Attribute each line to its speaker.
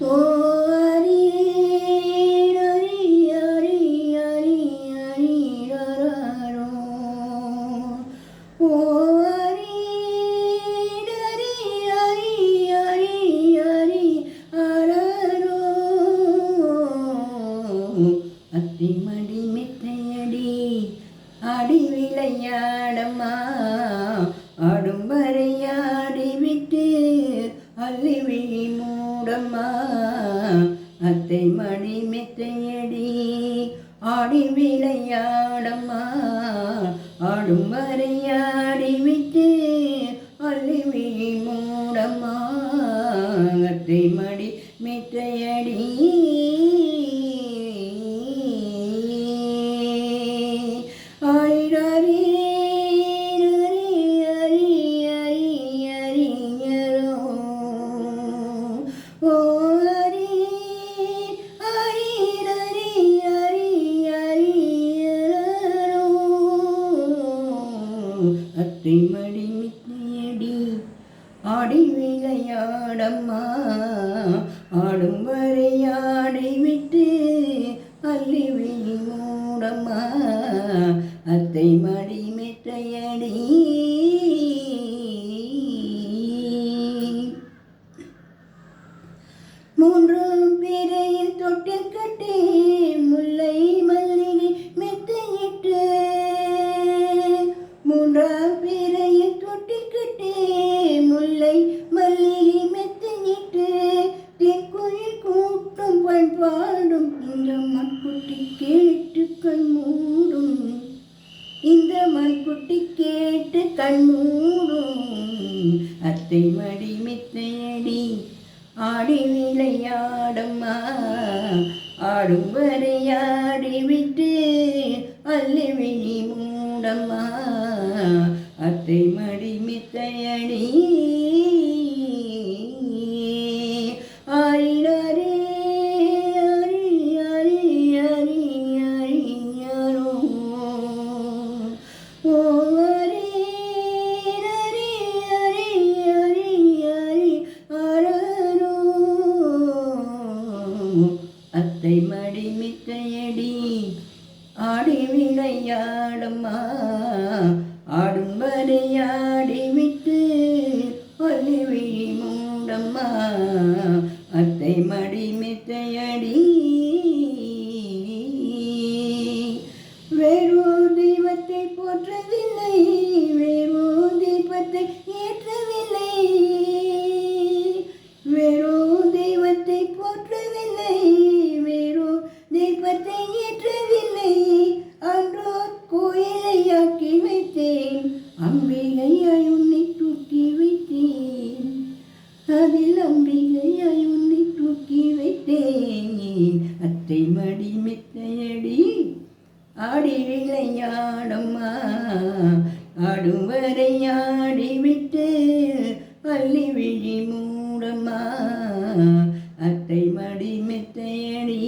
Speaker 1: ஓ ஹரி ஹரி ஹரி ஹரி ஹரி ரரரோ. ஓ ஹரி ஹரி ஹரி ஹரி ஹரி ஹரரோ. அத்திமடி மெத்தையடி ஆடி விளையாடம்மா ஆடும் வரையாடி விட்டு அள்ளி விழி மூடம்மா. அத்தை மடி மெத்தையடி ஆடி விளையாடம்மா ஆடும் வரையாடி விட்டு அள்ளி விழி மூடம்மா. அத்தை மடி மெத்தையடி அத்தை மடி மித்தையடி ஆடி விளையாடம்மா ஆடும் வரையாடி விட்டு அள்ளி விழி மூடம்மா. அத்தை மடி மெத்தையடி. மூன்றாம் பிறையில் தொட்டில் கட்டி முல்லை மல்லிகை மெத்தையிட்டு. மூன்றாம் பிறையில் தொட்டில் கட்டி முல்லை மல்லிகை மெத்தையிட்டு. தென்குயில் கூட்டும் பண்பாடும் இந்த மண்குட்டி கேட்டு கண் மூடும். இந்த மண்குட்டி கேட்டு கண் மூடும். அத்தை மடி மெத்தையடி ஆடி விளையாடம்மா ஆடும் வரையாடி விட்டு அள்ளி விழி மூடம்மா. அத்தை மடி மெத்தையடி. ஆரிரரே ஹரி ஹரி ஹரி ஹரி ஹரோ. ஓ ஹரி ஹரி ஹரி ஹரி ஹரி ஹரரோ. அத்தை மடி மெத்தையடி ஆடி விளையாடம்மா ஆடும் வரையாடி விட்டு அள்ளி விழி மூடம்மா. அத்தை மடி மெத்தையடி. வேறோ தெய்வத்தை போற்றவில்லை வேறோ தீபத்தை ஏற்றவில்லை. வேறோ தெய்வத்தை போற்றவில்லை வேறோ தெய்வத்தை ஏற்றவில்லை. அன்றோ கோயிலையாக்கி வைத்தேன் அம்பிகையாய் உன்னை தூக்கி வைத்தேன். அதில் அம்பிகையாய் உன்னை தூக்கி வைத்தேன். அத்தை மடி மெத்தையடி ஆடி விளையாடம்மா ஆடும் வரையாடி விட்டு அள்ளி விழி மூடம்மா. அத்தை மடி மெத்தையடி.